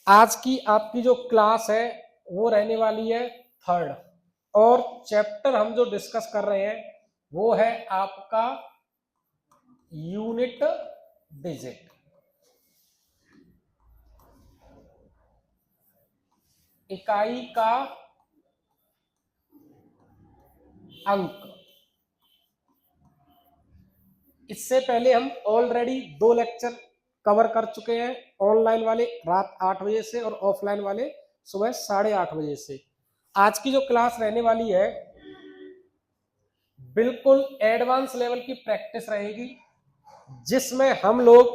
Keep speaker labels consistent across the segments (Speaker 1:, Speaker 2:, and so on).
Speaker 1: आज की आपकी जो क्लास है वो रहने वाली है थर्ड, और चैप्टर हम जो डिस्कस कर रहे हैं वो है आपका यूनिट डिजिट, इकाई का अंक। इससे पहले हम ऑलरेडी 2 लेक्चर कवर कर चुके हैं, ऑनलाइन वाले रात 8 बजे से और ऑफलाइन वाले सुबह 8:30 बजे से। आज की जो क्लास रहने वाली है बिल्कुल एडवांस लेवल की प्रैक्टिस रहेगी, जिसमें हम लोग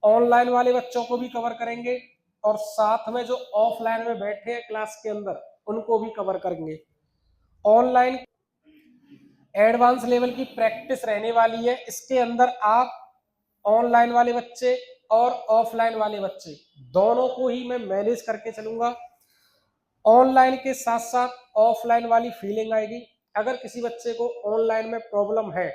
Speaker 1: ऑनलाइन वाले बच्चों को भी कवर करेंगे और साथ में जो ऑफलाइन में बैठे हैं क्लास के अंदर उनको भी कवर करेंगे। ऑनलाइन एडवांस लेवल की प्रैक्टिस रहने वाली है। इसके अंदर आप ऑनलाइन वाले बच्चे और ऑफलाइन वाले बच्चे दोनों को ही मैं मैनेज करके चलूंगा। ऑनलाइन के साथ साथ ऑफलाइन वाली फीलिंग आएगी। अगर किसी बच्चे को ऑनलाइन में प्रॉब्लम है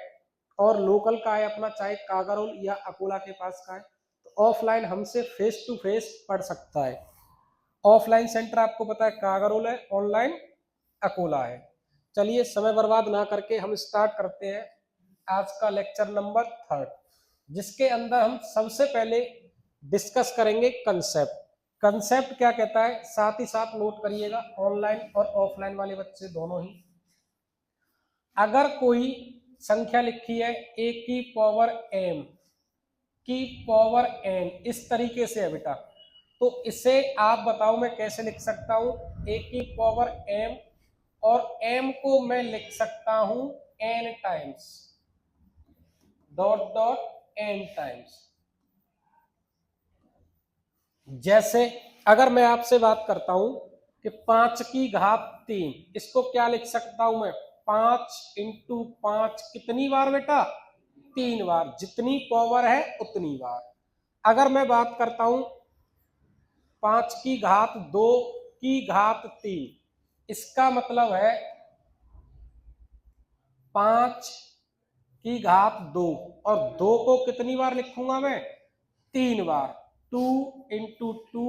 Speaker 1: और लोकल का है अपना, चाहे कागारोल या अकोला के पास का है, तो ऑफलाइन हमसे फेस टू फेस पढ़ सकता है। ऑफलाइन सेंटर आपको पता है कागारोल है, ऑनलाइन अकोला है। चलिए समय बर्बाद ना करके हम स्टार्ट करते हैं आज का लेक्चर नंबर थर्ड, जिसके अंदर हम सबसे पहले डिस्कस करेंगे कंसेप्ट। कंसेप्ट क्या कहता है साथ ही साथ नोट करिएगा, ऑनलाइन और ऑफलाइन वाले बच्चे दोनों ही। अगर कोई संख्या लिखी है ए की पावर एम की पावर एन, इस तरीके से है बेटा, तो इसे आप बताओ मैं कैसे लिख सकता हूं। ए की पावर एम और एम को मैं लिख सकता हूं n times, dot dot n times. जैसे अगर मैं आपसे बात करता हूं कि 5 की घात 3, इसको क्या लिख सकता हूं मैं, 5 इंटू 5 कितनी बार बेटा, 3 बार, जितनी पावर है उतनी बार। अगर मैं बात करता हूं 5 की घात 2 की घात 3, इसका मतलब है 5 की घात 2, और 2 को कितनी बार लिखूंगा मैं, 3 बार। 2 इंटू 2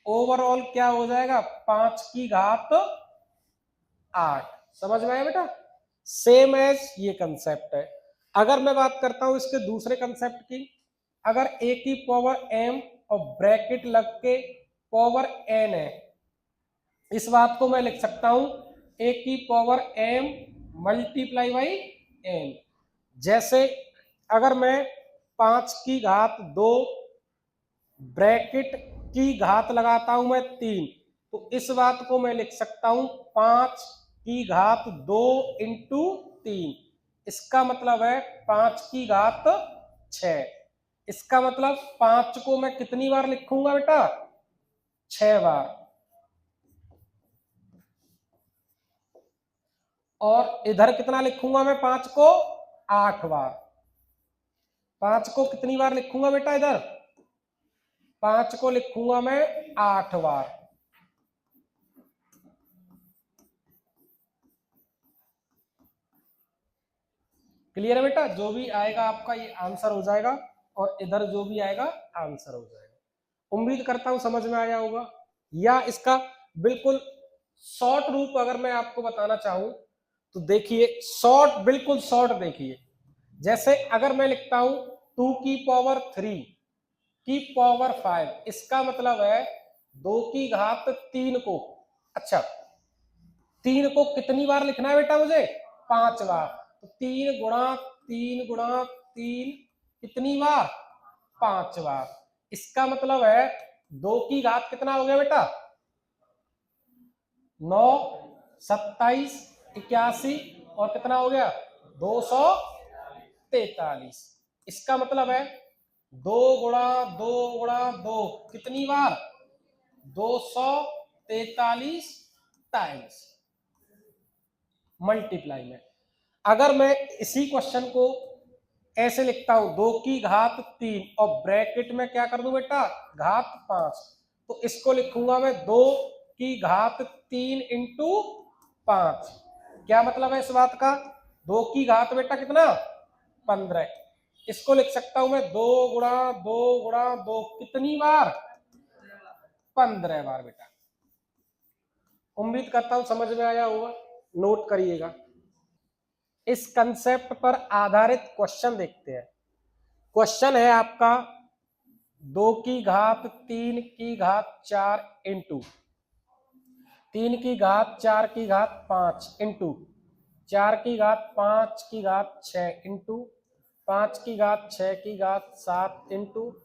Speaker 1: ओवरऑल क्या हो जाएगा, 5 की घात 8। समझ में आया बेटा। सेम एज ये कंसेप्ट है। अगर मैं बात करता हूं इसके दूसरे कंसेप्ट की, अगर ए की पावर एम और ब्रैकेट लग के पावर एन है, इस बात को मैं लिख सकता हूं ए की power m multiply by n. जैसे अगर मैं 5 की घात 2 ब्रैकेट की घात लगाता हूं मैं 3, तो इस बात को मैं लिख सकता हूं 5 की घात 2 इंटू 3। इसका मतलब है 5 की घात 6। इसका मतलब 5 को मैं कितनी बार लिखूंगा बेटा, 6 बार। और इधर कितना लिखूंगा मैं, 5 को 8 बार। 5 को कितनी बार लिखूंगा बेटा, इधर 5 को लिखूंगा मैं 8 बार। क्लियर है बेटा। जो भी आएगा आपका ये आंसर हो जाएगा, और इधर जो भी आएगा आंसर हो जाएगा। उम्मीद करता हूं समझ में आया होगा। या इसका बिल्कुल शॉर्ट रूप अगर मैं आपको बताना चाहूं तो देखिए, शॉर्ट, बिल्कुल शॉर्ट देखिए। जैसे अगर मैं लिखता हूं 2 की पावर 3 की पावर 5, इसका मतलब है 2 की घात 3 को, अच्छा 3 को कितनी बार लिखना है बेटा मुझे, 5 बार। तो 3 गुणा 3 गुणा 3 कितनी बार, 5 बार। इसका मतलब है 2 की घात कितना हो गया बेटा, 9, 27, 81, और कितना हो गया 243। इसका मतलब है 2 गुणा 2 गुणा 2 कितनी बार, 243 टाइम्स मल्टीप्लाई में। अगर मैं इसी क्वेश्चन को ऐसे लिखता हूं 2 की घात 3 और ब्रैकेट में क्या कर दूं बेटा, घात 5, तो इसको लिखूंगा मैं 2 की घात 3 इंटू 5। क्या मतलब है इस बात का, 2 की घात बेटा कितना, 15। इसको लिख सकता हूं मैं 2 गुणा 2 गुणा 2 कितनी बार, 15 बार बेटा। उम्मीद करता हूं समझ में आया होगा, नोट करिएगा। इस कंसेप्ट पर आधारित क्वेश्चन देखते हैं। क्वेश्चन है आपका 2 की घात 3 की घात 4 इंटू 3 की घात 4 की घात 5 इंटू 4 की घात 5 की घात 6 इंटू 5 की घात 6 की घात 7 इंटू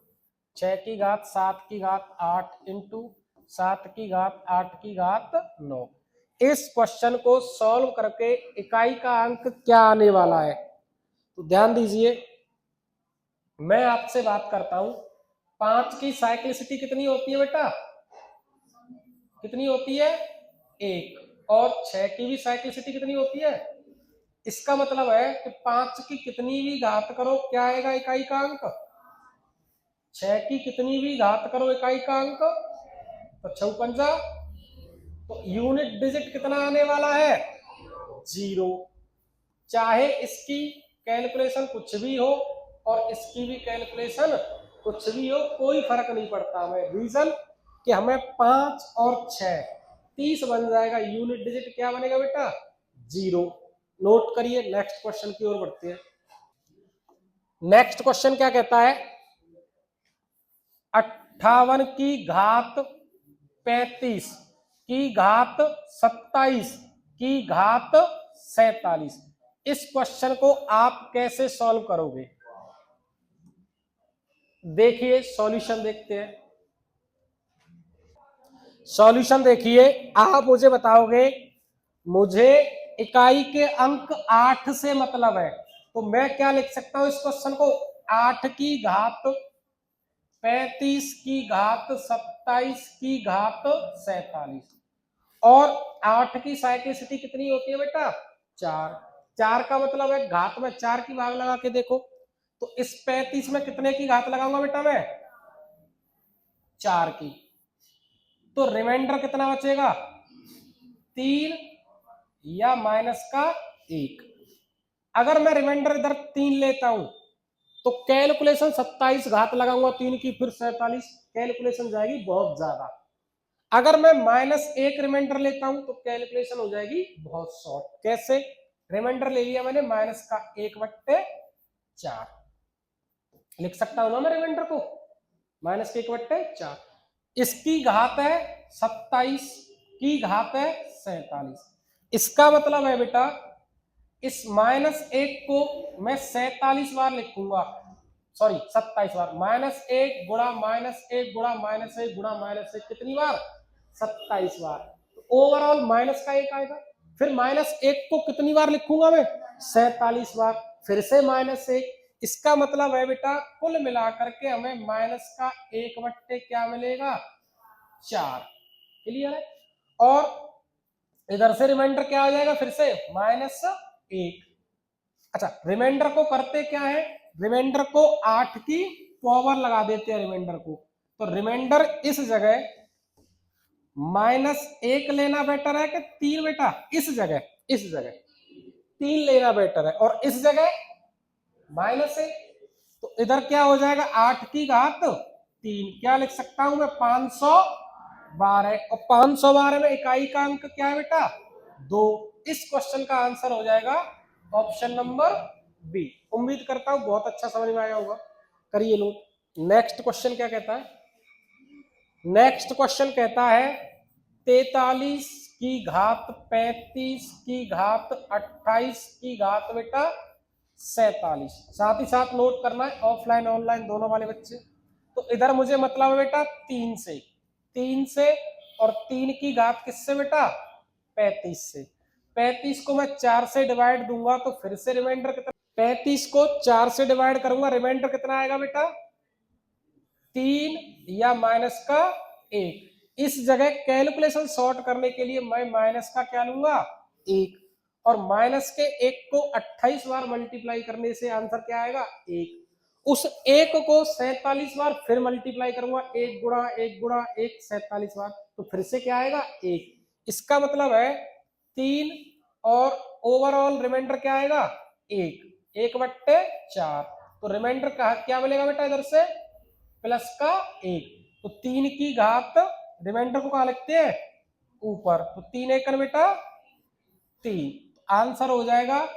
Speaker 1: 6 की घात 7 की घात 8 इंटू 7 की घात 8 की घात 9। इस क्वेश्चन को सॉल्व करके इकाई का अंक क्या आने वाला है, तो ध्यान दीजिए। मैं आपसे बात करता हूं 5 की साइक्लिसिटी कितनी होती है बेटा, कितनी होती है 1। और 6 की भी साइक्लिसिटी कितनी होती है। इसका मतलब है कि 5 की कितनी भी घात करो क्या आएगा इकाई का अंक, 6 की कितनी भी घात करो इकाई का अंक, तो 6 पंजा, तो यूनिट डिजिट कितना आने वाला है 0। चाहे इसकी कैलकुलेशन कुछ भी हो और इसकी भी कैलकुलेशन कुछ भी हो, कोई फर्क नहीं पड़ता हमें। रीजन कि हमें 5 और 6 30 बन जाएगा, यूनिट डिजिट क्या बनेगा बेटा 0। नोट करिए, नेक्स्ट क्वेश्चन की ओर बढ़ते हैं। नेक्स्ट क्वेश्चन क्या कहता है, 58 की घात 35 की घात 27 की घात 47। इस क्वेश्चन को आप कैसे सॉल्व करोगे, देखिए सॉल्यूशन देखते हैं। सॉल्यूशन देखिए, आप मुझे बताओगे मुझे इकाई के अंक 8 से मतलब है, तो मैं क्या लिख सकता हूं इस क्वेश्चन को, 8 की घात 35 की घात 27 की घात 47। और 8 की साइक्लिसिटी कितनी होती है बेटा 4। 4 का मतलब है घात में 4 की भाग लगा के देखो, तो इस 35 में कितने की घात लगाऊंगा बेटा मैं 4 की, तो रिमाइंडर कितना बचेगा 3 या माइनस का 1। अगर मैं रिमाइंडर इधर 3 लेता हूं तो कैलकुलेशन 27 घात लगाऊंगा 3 की फिर 47, कैलकुलेशन जाएगी बहुत ज्यादा। अगर मैं -1 रिमाइंडर लेता हूं तो कैलकुलेशन हो जाएगी बहुत शॉर्ट। कैसे, रिमाइंडर ले लिया मैंने -1/4, लिख सकता हूं ना मैं रिमाइंडर को -1/4। इसकी घात है 27 की घात है 47। इसका मतलब है बेटा इस -1 को मैं 47 बार लिखूंगा, सॉरी 27 बार, -1 गुणा -1 गुणा -1 गुणा -1 कितनी बार 27 बार, तो ओवरऑल माइनस का 1 आएगा। फिर -1 को कितनी बार लिखूंगा मैं 47 बार, फिर से -1। इसका मतलब है बेटा कुल मिलाकर के हमें माइनस का 1/4 क्या मिलेगा 4। क्लियर है। और इधर से रिमाइंडर क्या आ जाएगा फिर से -1। अच्छा, रिमाइंडर को करते क्या है, रिमाइंडर को 8 की पावर लगा देते हैं रिमाइंडर को, तो रिमाइंडर इस जगह -1 लेना बेटर है कि 3 बेटा, इस जगह 3 लेना बेटर है, और इस जगह -1, तो इधर क्या हो जाएगा 8 की घात 3, क्या लिख सकता हूं मैं 512, और 512 में इकाई का अंक क्या है बेटा 2। इस क्वेश्चन का आंसर हो जाएगा ऑप्शन नंबर बी। उम्मीद करता हूं बहुत अच्छा समझ में आया होगा, करिए नोट। नेक्स्ट क्वेश्चन क्या कहता है, नेक्स्ट क्वेश्चन कहता है 43 की घात 35 की घात 28 की घात बेटा 47। साथ ही साथ नोट करना है ऑफलाइन ऑनलाइन दोनों वाले बच्चे। तो इधर मुझे मतलब है बेटा 3 से, और 3 की घात किससे बेटा 35 से। 35 को मैं 4 से डिवाइड दूंगा तो फिर से रिमाइंडर कितना, 35 को 4 से डिवाइड करूंगा रिमाइंडर कितना आएगा बेटा 3 या माइनस का 1। इस जगह कैलकुलेशन शॉर्ट करने के लिए मैं माइनस का क्या लूंगा 1, और माइनस के 1 को 28 बार मल्टीप्लाई करने से आंसर क्या आएगा 1। उस 1 को 47 बार फिर मल्टीप्लाई करूंगा, 1 गुणा 1 गुणा 1 47 बार, तो फिर से क्या आएगा 1। इसका मतलब है 3, और ओवरऑल रिमाइंडर क्या आएगा 1/4। तो रिमाइंडर क्या मिलेगा बेटा इधर से +1, तो 3 की घात रिमाइंडर को कहाँ लिखते हैं, ऊपर। तो 3 एकड़ बेटा 3, आंसर हो जाएगा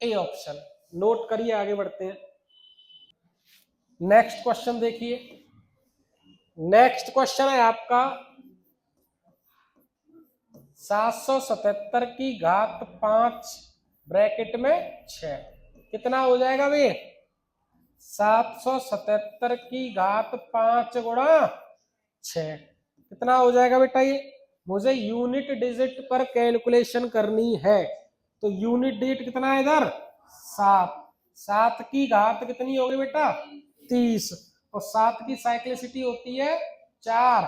Speaker 1: ए ऑप्शन। नोट करिए, आगे बढ़ते हैं। नेक्स्ट क्वेश्चन देखिए। नेक्स्ट क्वेश्चन है आपका 777 की घात 5 ब्रैकेट में 6, कितना हो जाएगा भाई? 777 की घात 5 गुणा 6, कितना हो जाएगा बेटा? ये मुझे यूनिट डिजिट पर कैलकुलेशन करनी है। तो यूनिट डिजिट कितना है इधर? 7। 7 की घात कितनी होगी बेटा? 30। और 7 की साइक्लिसिटी होती है 4।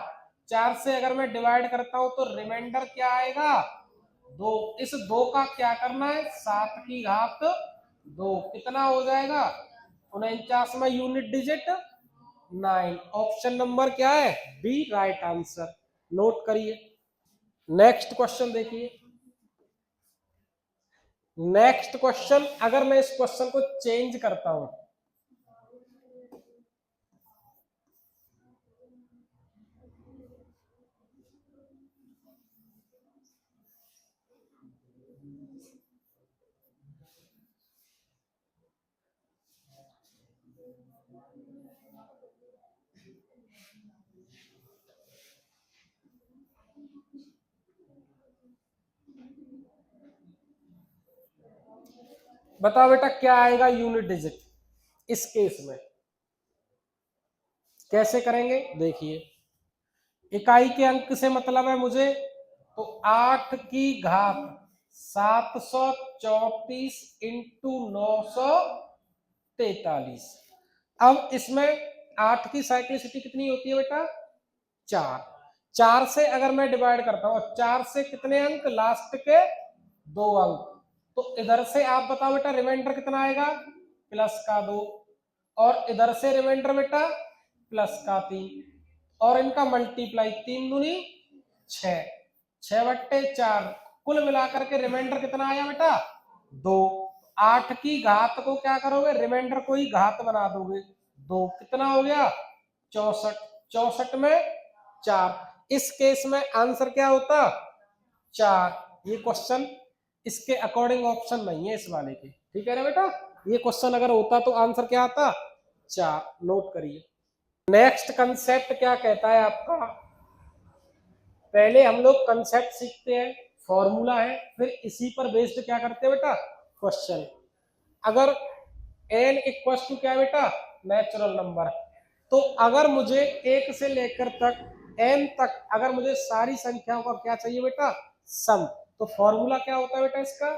Speaker 1: 4 से अगर मैं डिवाइड करता हूं तो रिमाइंडर क्या आएगा? 2। इस 2 का क्या करना है? 7 की घात 2, कितना हो जाएगा? 49 में यूनिट डिजिट 9। ऑप्शन नंबर क्या है? B right answer. नोट करिए। नेक्स्ट क्वेश्चन देखिए। नेक्स्ट क्वेश्चन, अगर मैं इस क्वेश्चन को चेंज करता हूं, बताओ बेटा क्या आएगा यूनिट डिजिट इस केस में? कैसे करेंगे देखिए। इकाई के अंक से मतलब है मुझे, तो 8 की घात 734 इंटू 943। अब इसमें 8 की साइक्लिसिटी कितनी होती है बेटा? 4। 4 से अगर मैं डिवाइड करता हूं, 4 से कितने अंक? लास्ट के 2 अंक। तो इधर से आप बताओ बेटा रिमाइंडर कितना आएगा? प्लस का 2। और इधर से रिमाइंडर बेटा प्लस का 3। और इनका मल्टीप्लाई, 3 दूनी 6, 6/4। कुल मिलाकर के रिमाइंडर कितना आया बेटा? 2। 8 की घात को क्या करोगे? रिमाइंडर को ही घात बना दोगे। 2 कितना हो गया? 64। 64 में 4। इस केस में आंसर क्या होता? 4। ये क्वेश्चन इसके अकॉर्डिंग ऑप्शन नहीं है इस वाले के, ठीक है ना बेटा? ये क्वेश्चन अगर होता तो आंसर क्या आता? 4। नोट करिए। नेक्स्ट कंसेप्ट क्या कहता है आपका? पहले हम लोग कंसेप्ट सीखते हैं, फॉर्मूला है, फिर इसी पर बेस्ड क्या करते हैं बेटा? क्वेश्चन। अगर n इक्वल टू क्या है बेटा? Natural number. तो अगर मुझे 1 से लेकर तक n तक अगर मुझे सारी संख्याओं का क्या चाहिए बेटा? सम। तो फॉर्मूला क्या होता है बेटा इसका?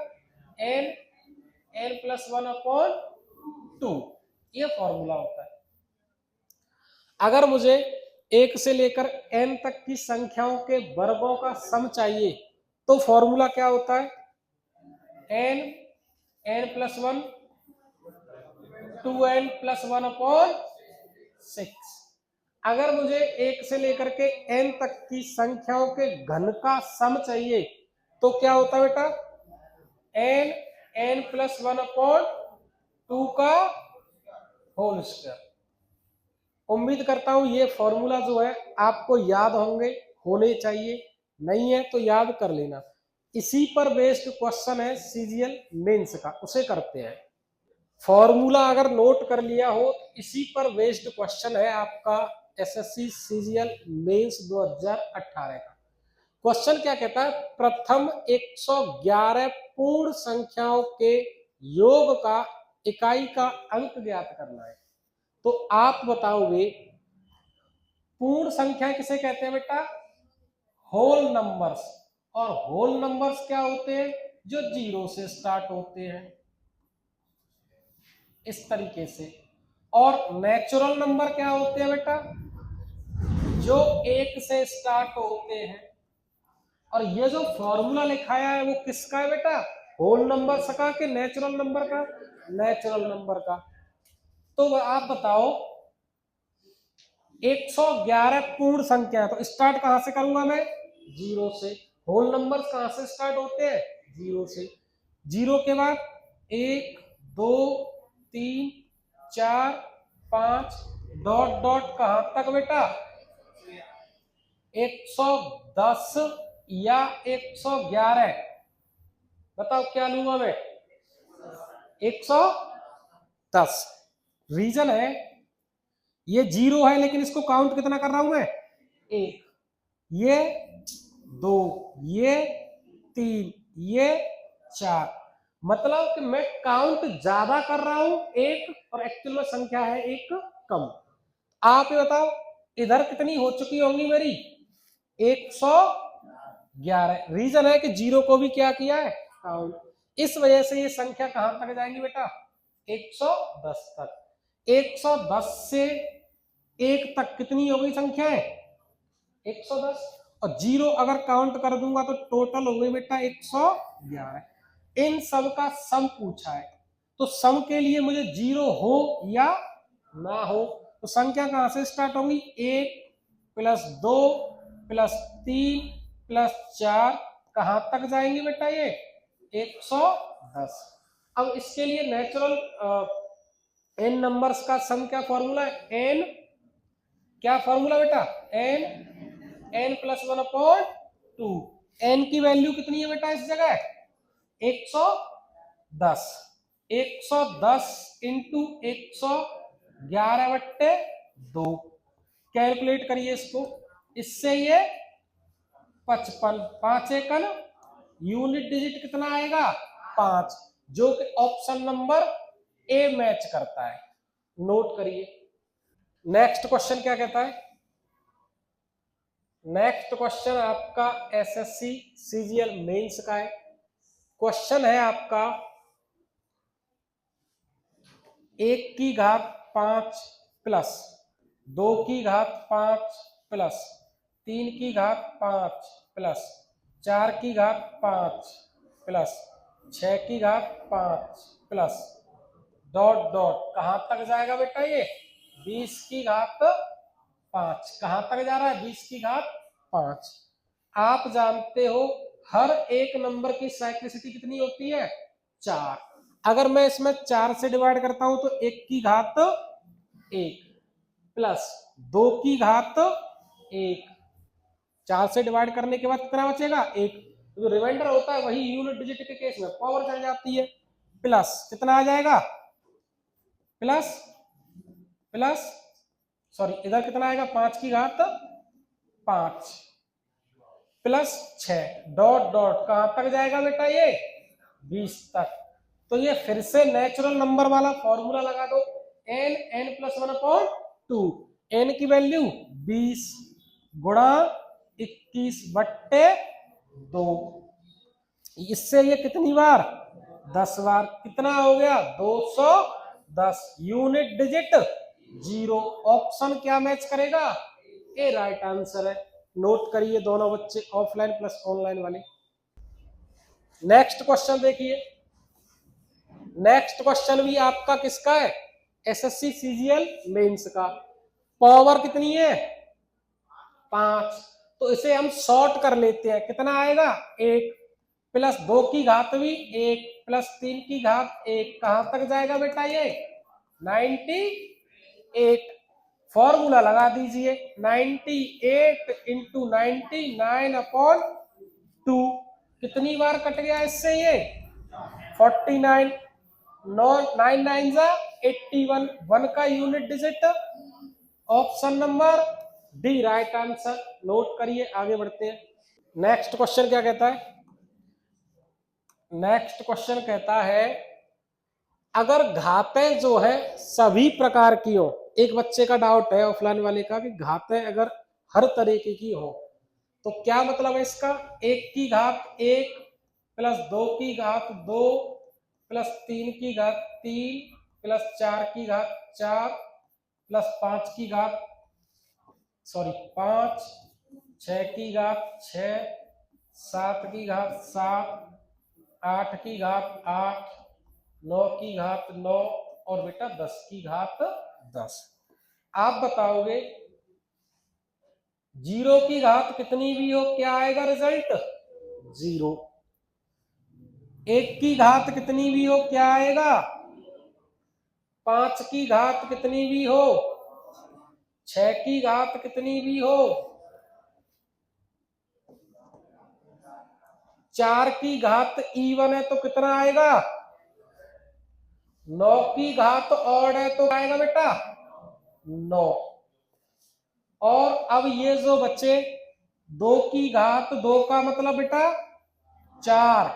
Speaker 1: n+1/2, ये फॉर्मूला होता है। अगर मुझे 1 से लेकर n तक की संख्याओं के वर्गों का सम चाहिए तो फॉर्मूला क्या होता है? n+1 2n+1/6। अगर मुझे 1 से लेकर के n तक की संख्याओं के घन का सम चाहिए तो क्या होता है बेटा? n+1/2 का होल स्क्वायर। उम्मीद करता हूं ये फॉर्मूला जो है आपको याद होने चाहिए, नहीं है तो याद कर लेना। इसी पर बेस्ड क्वेश्चन है सीजीएल मेंस का, उसे करते हैं। फॉर्मूला अगर नोट कर लिया हो, इसी पर बेस्ड क्वेश्चन है आपका एसएससी सीजीएल मेंस 2018 का। क्वेश्चन क्या कहता है? प्रथम 111 पूर्ण संख्याओं के योग का इकाई का अंक ज्ञात करना है। तो आप बताओगे पूर्ण संख्या किसे कहते हैं बेटा? Whole numbers. और होल नंबर्स क्या होते हैं? जो 0 से स्टार्ट होते हैं, इस तरीके से। और नेचुरल नंबर क्या होते हैं बेटा? जो 1 से स्टार्ट होते हैं। और ये जो फॉर्मूला लिखाया है वो किसका है बेटा? होल नंबर का कि नेचुरल नंबर का? नेचुरल नंबर का। तो आप बताओ 111 पूर्ण संख्या है, तो स्टार्ट कहां से करूंगा मैं? 0 से। होल नंबर कहां से स्टार्ट होते हैं? 0 से। 0 के बाद 1 2 3 4 5 डॉट डॉट कहां तक बेटा? 110 या 111? बताओ क्या लूंगा मैं? 110। रीजन है ये 0 है, लेकिन इसको काउंट कितना कर रहा हूं मैं? 1, ये 2, ये 3, ये 4। मतलब कि मैं काउंट ज्यादा कर रहा हूं एक, और एक्चुअल में संख्या है एक कम। आप ये बताओ इधर कितनी हो चुकी होंगी मेरी? 111। रीजन है कि 0 को भी क्या किया है? काउंट। इस वजह से ये संख्या कहां तक जाएंगी बेटा? 110 तक। 110 से 1 तक कितनी हो गई संख्याएं? 110। और 0 अगर काउंट कर दूंगा तो टोटल हो गई बेटा 111। इन सब का सम पूछा है, तो सम के लिए मुझे 0 हो या ना हो, तो संख्या कहां से स्टार्ट होगी? 1 प्लस 2 प्लस 3 प्लस 4, कहां तक जाएंगी बेटा ये? 110। अब इसके लिए नेचुरल एन नंबर्स का सम क्या फॉर्मूला है? एन, क्या फॉर्मूला बेटा? N plus 1/2। एन की वैल्यू कितनी है बेटा इस जगह? 110। 110 इंटू 111/2। कैलकुलेट करिए इसको, इससे ये 55। 5 एकल यूनिट डिजिट कितना आएगा? 5, जो कि ऑप्शन नंबर ए मैच करता है। नोट करिए। नेक्स्ट क्वेश्चन क्या कहता है? नेक्स्ट क्वेश्चन आपका एसएससी सीजीएल मेंस का है। क्वेश्चन है आपका 1 की घात 5 प्लस 2 की घात 5 प्लस 3 की घात 5 प्लस 4 की घात 5 प्लस 6 की घात 5 प्लस डॉट डॉट, कहां तक जाएगा बेटा ये? 20 की घात 5। कहां तक जा रहा है? 20 की घात 5। आप जानते हो हर एक नंबर की साइक्लिसिटी कितनी होती है? 4। अगर मैं इसमें 4 से डिवाइड करता हूं तो 1 की घात 1 प्लस 2 की घात 1। 4 से डिवाइड करने के बाद कितना बचेगा? 1। जो रिमाइंडर होता है वही यूनिट डिजिट के केस में पावर चल जाती है। प्लस कितना आ जाएगा? प्लस प्लस सॉरी, इधर कितना आएगा? 5 की घात 5 प्लस 6 डॉट डॉट, कहां तक जाएगा बेटा ये? 20 तक। तो ये फिर से नेचुरल नंबर वाला फॉर्मूला लगा दो, एन प्लस 1/2। एन की वैल्यू 20 गुणा 21/2। इससे ये कितनी बार? 10 बार। कितना हो गया? 210। Unit digit 0। ऑप्शन क्या मैच करेगा? ए राइट आंसर है। नोट करिए दोनों बच्चे, ऑफलाइन प्लस ऑनलाइन वाले। नेक्स्ट क्वेश्चन देखिए। नेक्स्ट क्वेश्चन भी आपका किसका है? एसएससी सीजीएल मेंस का। पावर कितनी है? 5। तो इसे हम शॉर्ट कर लेते हैं। कितना आएगा? 1 प्लस 2 की घात भी 1 प्लस 3 की घात 1। कहां तक जाएगा बेटा ये? 98। फॉर्मूला लगा दीजिए, 98 इंटू 99/2। कितनी बार कट गया इससे ये? 49। 9 9 जा 81। 1 का unit digit option number D right answer. Note करिए, आगे बढ़ते हैं। नेक्स्ट क्वेश्चन क्या कहता है? नेक्स्ट क्वेश्चन कहता है अगर घातें जो है सभी प्रकार की हो। एक बच्चे का डाउट है ऑफलाइन वाले का कि घातें अगर हर तरीके की हो तो क्या मतलब है इसका? 1 की घात 1 प्लस 2 की घात 2 प्लस 3 की घात 3 प्लस 4 की घात 4 प्लस 5 की घात 5, 6 की घात 6, 7 की घात 7, 8 की घात 8, 9 की घात 9 और बेटा 10 की घात 10। आप बताओगे 0 की घात कितनी भी हो क्या आएगा रिजल्ट? 0। 1 की घात कितनी भी हो क्या आएगा? 5 की घात कितनी भी हो, 6 की घात कितनी भी हो, 4 की घात इवन है तो कितना आएगा? 9 की घात ऑड है तो आएगा बेटा 9। और अब ये जो बच्चे 2 की घात 2 का मतलब बेटा 4,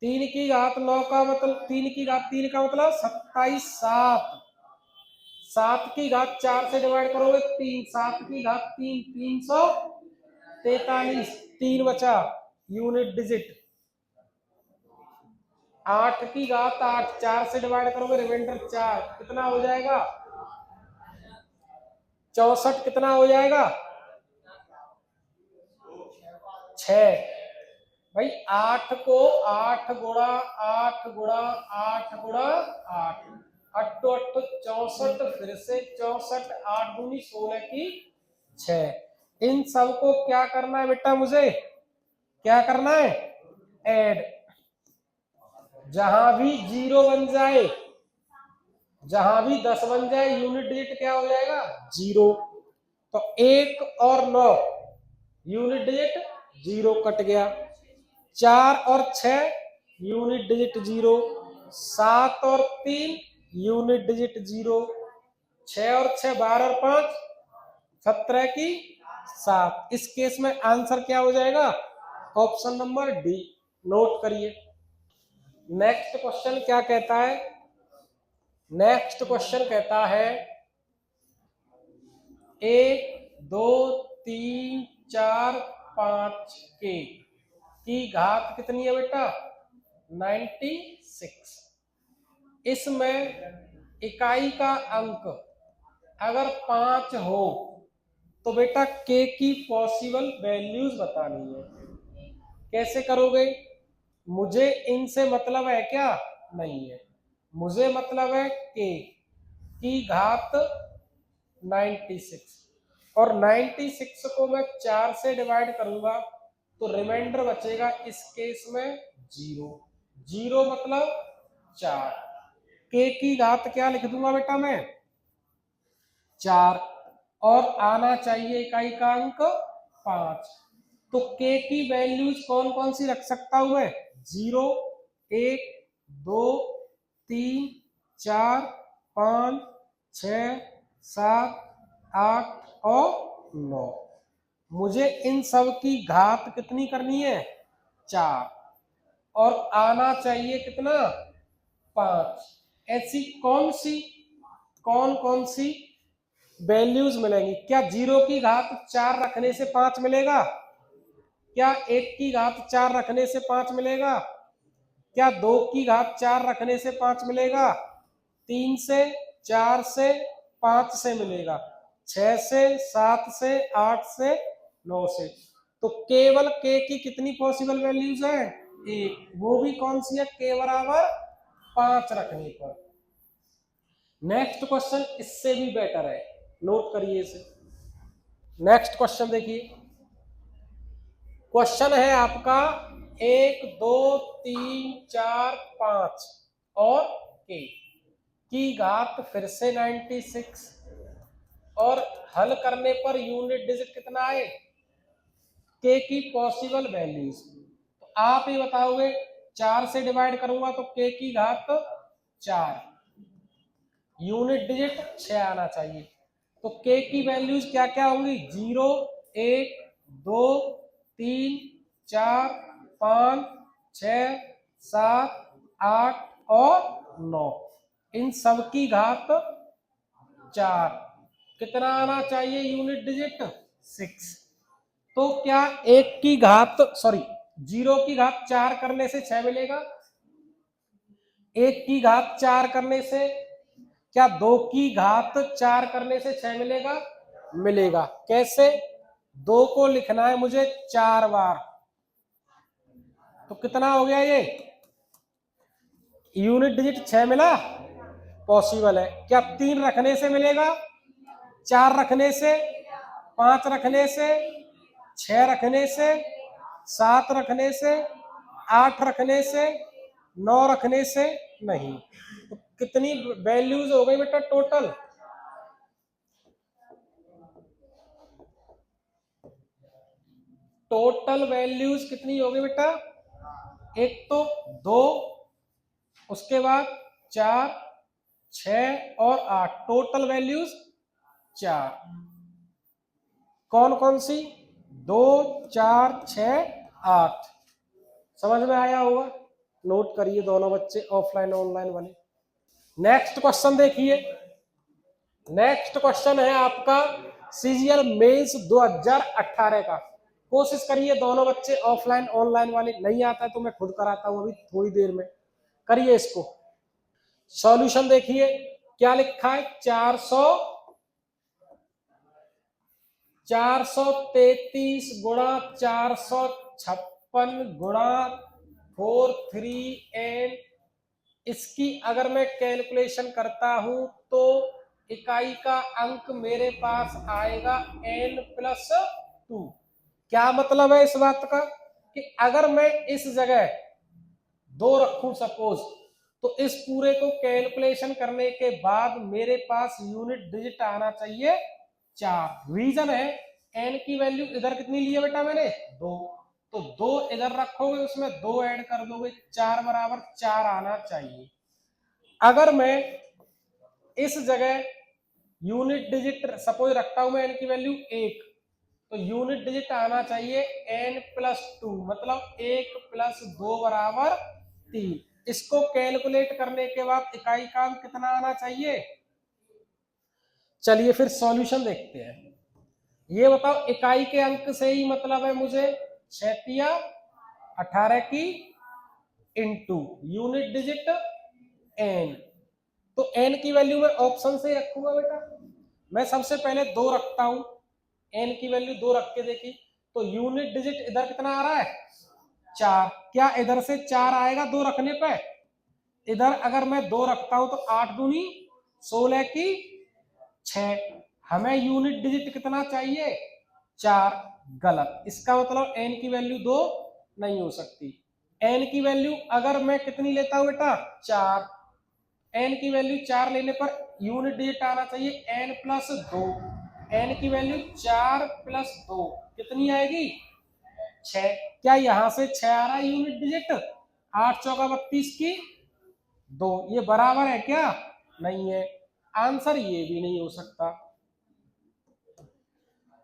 Speaker 1: 3 की घात 9 का मतलब 3 की घात 3 का मतलब 27, 7, 7 की घात 4 से डिवाइड करोगे 3, 7 की घात 3, 343, 3 बचा यूनिट डिजिट। 8 की घात 8, 4 से डिवाइड करोगे रिमाइंडर 4, कितना हो जाएगा? 64, कितना हो जाएगा? 6। भाई 8 को 8 गुणा 8 गुणा 8 गुणा 8, 8 8 64, फिर से 64, 8 दूनी 16 की 6। इन सबको क्या करना है बेटा? मुझे क्या करना है? ऐड। जहां भी 0 बन जाए, जहां भी 10 बन जाए, यूनिट डिजिट क्या हो जाएगा? 0। तो 1 और 9 यूनिट डिजिट 0 कट गया। 4 और 6 यूनिट डिजिट 0। 7 और 3 यूनिट डिजिट 0। 6 और 6 12 और 5 17 की 7। इस केस में आंसर क्या हो जाएगा? Option number D. नोट करिए। नेक्स्ट क्वेश्चन क्या कहता है? नेक्स्ट क्वेश्चन कहता है 1 2 3 4 5 के की घात कितनी है बेटा? 96। इसमें इकाई का अंक अगर 5 हो तो बेटा के की पॉसिबल वैल्यूज बतानी है। कैसे करोगे? मुझे इनसे मतलब है क्या? नहीं है, मुझे मतलब है के की घात 96। और 96 को मैं 4 से डिवाइड करूंगा तो रिमाइंडर बचेगा इस केस में 0। 0 मतलब 4। के की घात क्या लिख दूंगा बेटा मैं? 4। और आना चाहिए इकाई का अंक 5। तो के की वैल्यूज कौन कौन सी रख सकता हूं मैं? 0, 1, 2, 3, 4, 5, 6, 7, 8 और 9। मुझे इन सब की घात कितनी करनी है? 4। और आना चाहिए कितना? 5। ऐसी कौन कौन सी वैल्यूज मिलेंगी? क्या 0 की घात 4 रखने से 5 मिलेगा? क्या 1 की घात 4 रखने से 5 मिलेगा? क्या 2 की घात 4 रखने से 5 मिलेगा? 3 से, 4 से, 5 से मिलेगा। 6 से, 7 से, 8 से, 9 से। तो केवल के की कितनी पॉसिबल वैल्यूज है? 1। वो भी कौन सी है? के बराबर 5 रखने पर। नेक्स्ट क्वेश्चन इससे भी बेटर है, नोट करिए इसे। नेक्स्ट क्वेश्चन देखिए। क्वेश्चन है आपका 1 2 3 4 5 और के की घात फिर से 96। और हल करने पर यूनिट डिजिट कितना आए? के की पॉसिबल वैल्यूज। तो आप ही बताओगे, 4 से डिवाइड करूंगा तो के की घात 4, यूनिट डिजिट 6 आना चाहिए। तो के की वैल्यूज क्या क्या होंगी? 0, 1, 2, 3, 4, 5, 6, 7, 8 और 9। इन सब की घात 4। कितना आना चाहिए यूनिट डिजिट? 6। तो क्या 1 की घात 0 की घात 4 करने से 6 मिलेगा? 1 की घात 4 करने से? क्या 2 की घात 4 करने से 6 मिलेगा? मिलेगा। कैसे? 2 को लिखना है मुझे 4 बार, तो कितना हो गया ये? यूनिट डिजिट 6 मिला? पॉसिबल है। क्या 3 रखने से मिलेगा? 4 रखने से, 5 रखने से, 6 रखने से, 7 रखने से, 8 रखने से, 9 रखने से? नहीं। तो कितनी वैल्यूज हो गई बेटा टोटल? टोटल वैल्यूज कितनी हो गई बेटा? एक तो 2, उसके बाद 4, 6 और 8, टोटल वैल्यूज 4। कौन कौन सी? 2, 4, 6, 8। समझ में आया होगा? नोट करिए दोनों बच्चे, ऑफलाइन ऑनलाइन वाले। नेक्स्ट क्वेश्चन देखिए। नेक्स्ट क्वेश्चन है आपका सीजीएल मेंस 2018 का। कोशिश करिए दोनों बच्चे, ऑफलाइन ऑनलाइन वाले। नहीं आता है तो मैं खुद कराता हूं अभी थोड़ी देर में। करिए इसको। सॉल्यूशन देखिए क्या लिखा है। 433 गुणा 456 गुणा 4 3 एन। इसकी अगर मैं कैलकुलेशन करता हूं तो इकाई का अंक मेरे पास आएगा n+2। क्या मतलब है इस बात का कि अगर मैं इस जगह 2 रखूं सपोज, तो इस पूरे को कैलकुलेशन करने के बाद मेरे पास यूनिट डिजिट आना चाहिए 4। रीजन है n की वैल्यू इधर कितनी ली है बेटा मैंने? 2। तो 2 इधर रखोगे, उसमें 2 ऐड कर दोगे, 4 बराबर 4 आना चाहिए। अगर मैं इस जगह यूनिट डिजिट सपोज रखता हूं मैं n की वैल्यू 1, तो यूनिट डिजिट आना चाहिए n+2, मतलब 1+2 बराबर 3। इसको कैलकुलेट करने के बाद इकाई का अंक कितना आना चाहिए? चलिए फिर सॉल्यूशन देखते हैं। ये बताओ, इकाई के अंक से ही मतलब है मुझे 6 18 की इंटू यूनिट डिजिट n। तो n की वैल्यू मैं ऑप्शन से रखूंगा बेटा। मैं सबसे पहले 2 रखता हूं, n की वैल्यू 2 रख के देखी तो यूनिट डिजिट इधर कितना आ रहा है? 4। क्या इधर से 4 आएगा 2 रखने पे? इधर अगर मैं 2 रखता हूं तो 8 दूनी 16 की 6। हमें यूनिट डिजिट कितना चाहिए? 4। गलत। इसका मतलब n की वैल्यू 2 नहीं हो सकती। n की वैल्यू अगर मैं कितनी लेता हूं बेटा? 4। n की वैल्यू 4 लेने पर यूनिट डिजिट आना चाहिए n+2। n की वैल्यू 4+2 कितनी आएगी? 6। क्या यहां से 6 आ रहा है यूनिट डिजिट? 8 चौका 32 की 2। ये बराबर है क्या? नहीं है। आंसर ये भी नहीं हो सकता।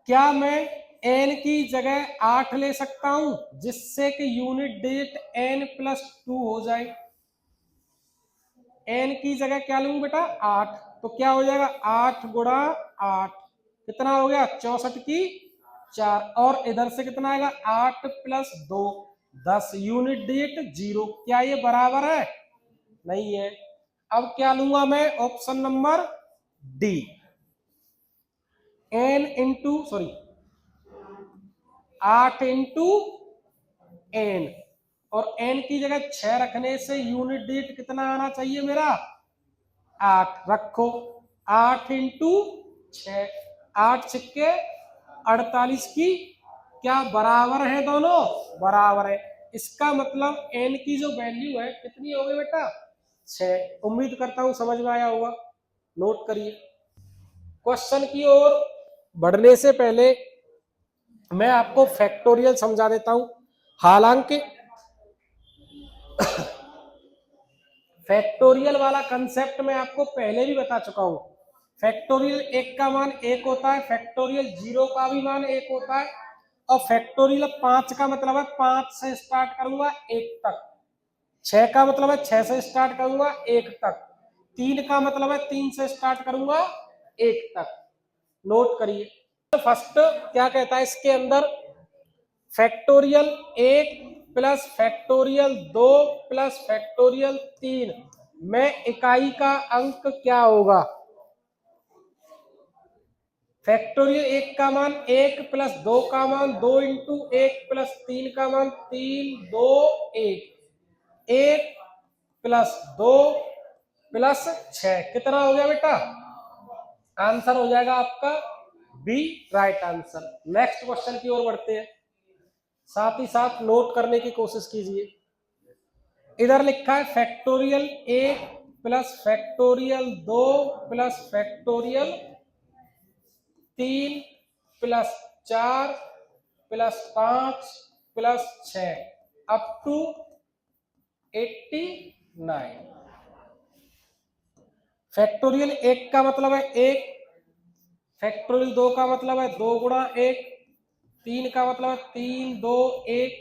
Speaker 1: क्या मैं n की जगह 8 ले सकता हूं जिससे कि यूनिट डिजिट n+2 हो जाए? n की जगह क्या लूंगा बेटा? 8। तो क्या हो जाएगा? 8 गुणा 8 कितना हो गया? 64 की 4। और इधर से कितना आएगा? 8+2 10। Unit digit 0। क्या ये बराबर है? नहीं है। अब क्या लूंगा मैं? Option number D, n into sorry 8 into n। और n की जगह 6 रखने से यूनिट डिजिट कितना आना चाहिए मेरा? 8 रखो। 8 इंटू 6, 8 छक्के 48 की क्या बराबर है? दोनों बराबर है। इसका मतलब n की जो वैल्यू है कितनी हो गई बेटा? 6। उम्मीद करता हूं समझ में आया होगा। नोट करिए। क्वेश्चन की ओर बढ़ने से पहले मैं आपको फैक्टोरियल समझा देता हूं। हालांकि फैक्टोरियल वाला कंसेप्ट मैं आपको पहले भी बता चुका हूं। फैक्टोरियल 1 का मान 1 होता है, फैक्टोरियल 0 का भी मान 1 होता है, और फैक्टोरियल 5 का मतलब है 5 से स्टार्ट करूंगा 1 तक। 6 का मतलब है 6 से स्टार्ट करूंगा 1 तक। 3 का मतलब है 3 से स्टार्ट करूंगा 1 तक। नोट करिए। फर्स्ट क्या कहता है इसके अंदर? Factorial 1 plus factorial 2 plus factorial 3 में इकाई का अंक क्या होगा? फैक्टोरियल 1 का मान 1 प्लस 2 का मान 2 इंटू 1 प्लस 3 का मान 3 2 1। 1 प्लस 2 प्लस 6 कितना हो गया बेटा? आंसर हो जाएगा आपका B, right answer. Next question की ओर बढ़ते हैं। साथ ही साथ नोट करने की कोशिश कीजिए। इधर लिखा है factorial 1 plus factorial 2 plus factorial 3 plus 4 plus 5 plus 6 up to 89। Factorial 1 का मतलब है 1, फैक्टोरियल 2 का मतलब है 2 गुणा 1, 3 का मतलब है 3 2 1,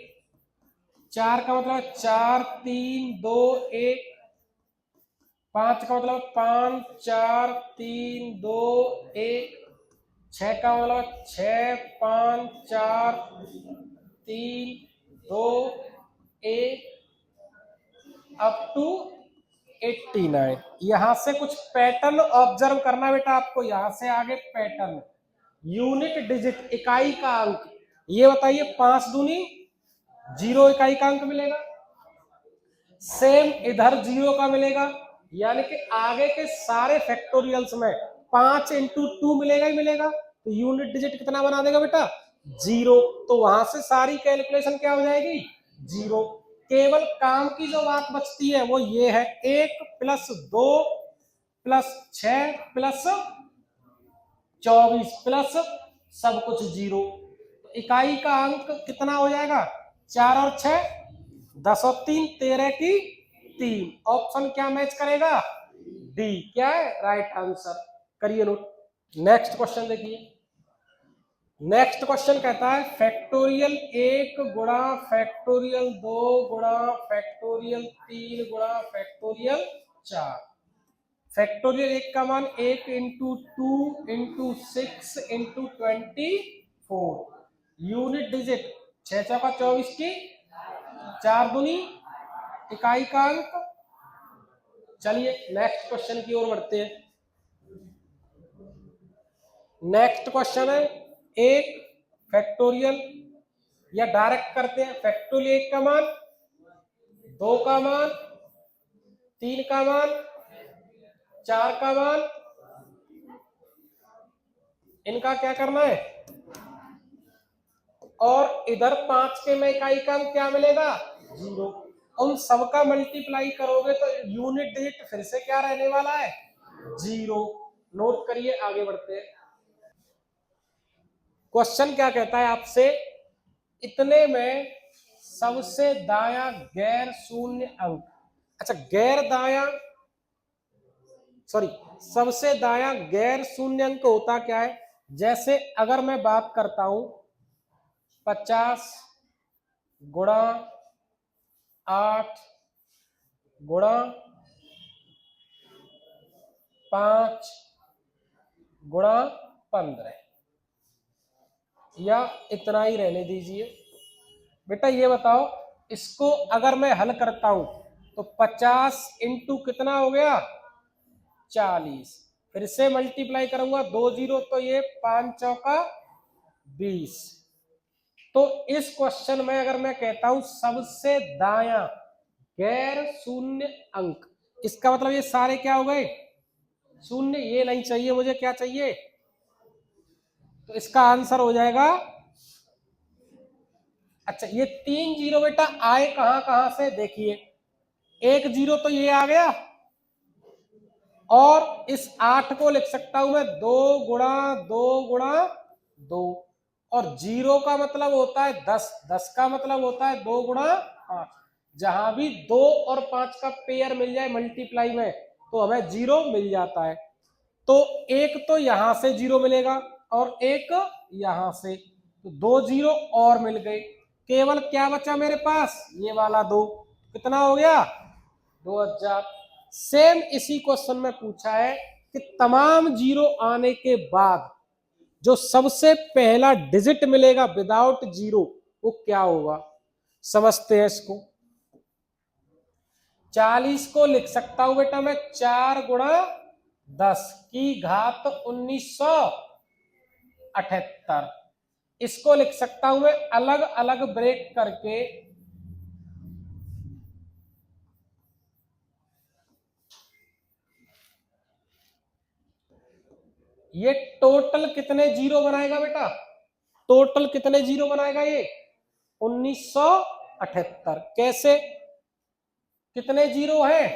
Speaker 1: 4 का मतलब है 4 3 2 1, 5 का मतलब 5 4 3 2 1, 6 का मतलब 6 5 4 3 2 1 अप टू 89। यहां से कुछ पैटर्न ऑब्जर्व करना बेटा आपको, यहां से आगे पैटर्न। यूनिट डिजिट इकाई का अंक, ये बताइए 5 दूनी 0 इकाई का अंक मिलेगा, सेम इधर 0 का मिलेगा, यानी कि आगे के सारे फैक्टोरियल्स में 5 इंटू 2 मिलेगा ही मिलेगा। तो यूनिट डिजिट कितना बना देगा बेटा 0। तो वहां से सारी कैलकुलेशन क्या हो जाएगी 0। केवल काम की जो बात बचती है वो ये है 1 प्लस 2 प्लस 6 प्लस 24 प्लस सब कुछ 0। तो इकाई का अंक कितना हो जाएगा 4 और 6 10 और 3 13 की 3। ऑप्शन क्या मैच करेगा डी, क्या है राइट आंसर। करिए नोट। नेक्स्ट क्वेश्चन देखिए। नेक्स्ट क्वेश्चन कहता है फैक्टोरियल 1 गुणा फैक्टोरियल 2 गुणा फैक्टोरियल 3 गुणा फैक्टोरियल 4। फैक्टोरियल 1 का मान 1 into 2 into 6 into 24। Unit digit 6 चौका 24 की 4 दूनी इकाई का अंक। चलिए नेक्स्ट क्वेश्चन की ओर बढ़ते हैं। नेक्स्ट क्वेश्चन है एक फैक्टोरियल, या डायरेक्ट करते हैं। फैक्टोरियल 1 का मान, 2 का मान, 3 का मान, 4 का मान, इनका क्या करना है, और इधर 5 के में इकाई का अंक क्या मिलेगा 0। उन सबका मल्टीप्लाई करोगे तो यूनिट डिजिट फिर से क्या रहने वाला है 0। नोट करिए, आगे बढ़ते हैं। क्वेश्चन क्या कहता है आपसे, इतने में सबसे दायां गैर शून्य अंक, अच्छा गैर दायां, सॉरी सबसे दायां गैर शून्य अंक होता क्या है। जैसे अगर मैं बात करता हूं 50 गुणा 8 गुणा 5 गुणा 15, या इतना ही रहने दीजिए। बेटा ये बताओ, इसको अगर मैं हल करता हूं तो 50 इंटू कितना हो गया 40, फिर से मल्टीप्लाई करूंगा 2 जीरो, तो ये 5 चौका 20। तो इस क्वेश्चन में अगर मैं कहता हूं सबसे दायां गैर शून्य अंक, इसका मतलब ये सारे क्या हो गए शून्य, ये नहीं चाहिए मुझे, क्या चाहिए, तो इसका आंसर हो जाएगा, अच्छा ये 3 जीरो बेटा आए कहां कहां से, देखिए 1 जीरो तो ये आ गया, और इस 8 को लिख सकता हूं मैं 2 गुणा 2 गुणा 2, और 0 का मतलब होता है 10, 10 का मतलब होता है 2 गुणा 5। जहां भी 2 और 5 का पेयर मिल जाए मल्टीप्लाई में तो हमें 0 मिल जाता है। तो एक तो यहां से 0 मिलेगा और एक यहां से, तो 2 जीरो और मिल गए। केवल क्या बचा मेरे पास, ये वाला 2, कितना हो गया 2000। सेम इसी क्वेश्चन में पूछा है कि तमाम जीरो आने के बाद जो सबसे पहला डिजिट मिलेगा विदाउट जीरो वो क्या होगा, समझते हैं इसको। 40 को लिख सकता हूं बेटा मैं 4 गुणा 10 की घात 1978। इसको लिख सकता हूं मैं अलग अलग ब्रेक करके, ये टोटल कितने जीरो बनाएगा बेटा, टोटल कितने जीरो बनाएगा ये 1978। कैसे, कितने जीरो हैं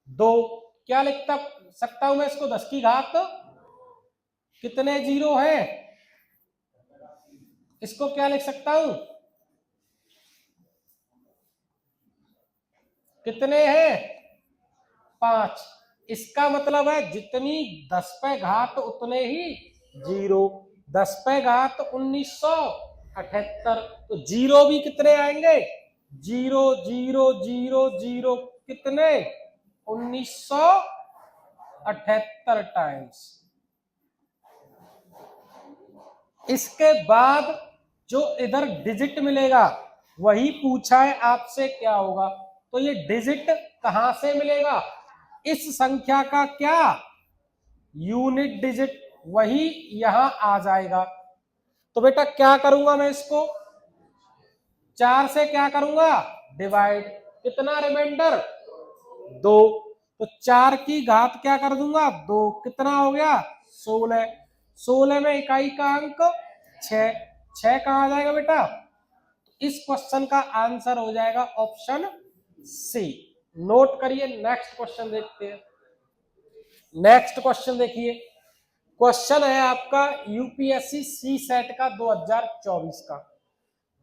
Speaker 1: 2, क्या लिखता सकता हूं मैं इसको 10 की घात, कितने जीरो हैं, इसको क्या लिख सकता हूं
Speaker 2: कितने हैं 5। इसका मतलब है जितनी 10 पे घात उतने ही जीरो। 10 पे घात 1978, तो जीरो भी कितने आएंगे, जीरो जीरो जीरो जीरो, कितने 1978 टाइम्स। इसके बाद जो इधर डिजिट मिलेगा वही पूछा है आपसे क्या होगा। तो ये डिजिट कहां से मिलेगा, इस संख्या का क्या यूनिट डिजिट, वही यहां आ जाएगा। तो बेटा क्या करूंगा मैं, इसको 4 से क्या करूंगा डिवाइड, कितना रिमाइंडर 2, तो 4 की घात क्या कर दूंगा 2, कितना हो गया 16। 16 में इकाई का अंक 6, 6 कहां आ जाएगा बेटा, इस क्वेश्चन का आंसर हो जाएगा ऑप्शन सी। नोट करिए, नेक्स्ट क्वेश्चन देखते हैं। नेक्स्ट क्वेश्चन देखिए, क्वेश्चन है आपका यूपीएससी सी सेट का 2024 का।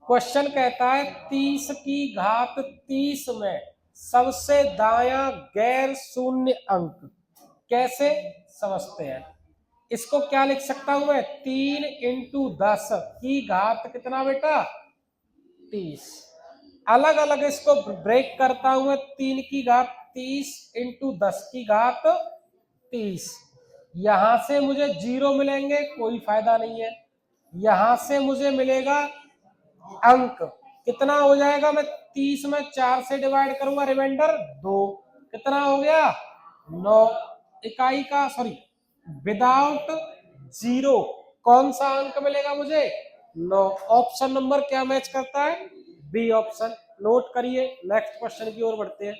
Speaker 2: क्वेश्चन कहता है 30 की घात 30 में सबसे दायां गैर शून्य अंक कैसे समझते हैं। इसको क्या लिख सकता हूं मैं, 3 इंटू 10 की घात कितना बेटा 30। अलग अलग इसको ब्रेक करता हूं मैं, 3 की घात 30 इंटू 10 की घात 30। यहां से मुझे जीरो मिलेंगे, कोई फायदा नहीं है। यहां से मुझे मिलेगा अंक, कितना हो जाएगा, मैं 30 में 4 से डिवाइड करूंगा, रिमाइंडर 2, कितना हो गया 9। इकाई का सॉरी विदाउट जीरो कौन सा अंक मिलेगा मुझे 9। ऑप्शन नंबर क्या मैच करता है, बी ऑप्शन। नोट करिए, नेक्स्ट क्वेश्चन की ओर बढ़ते हैं।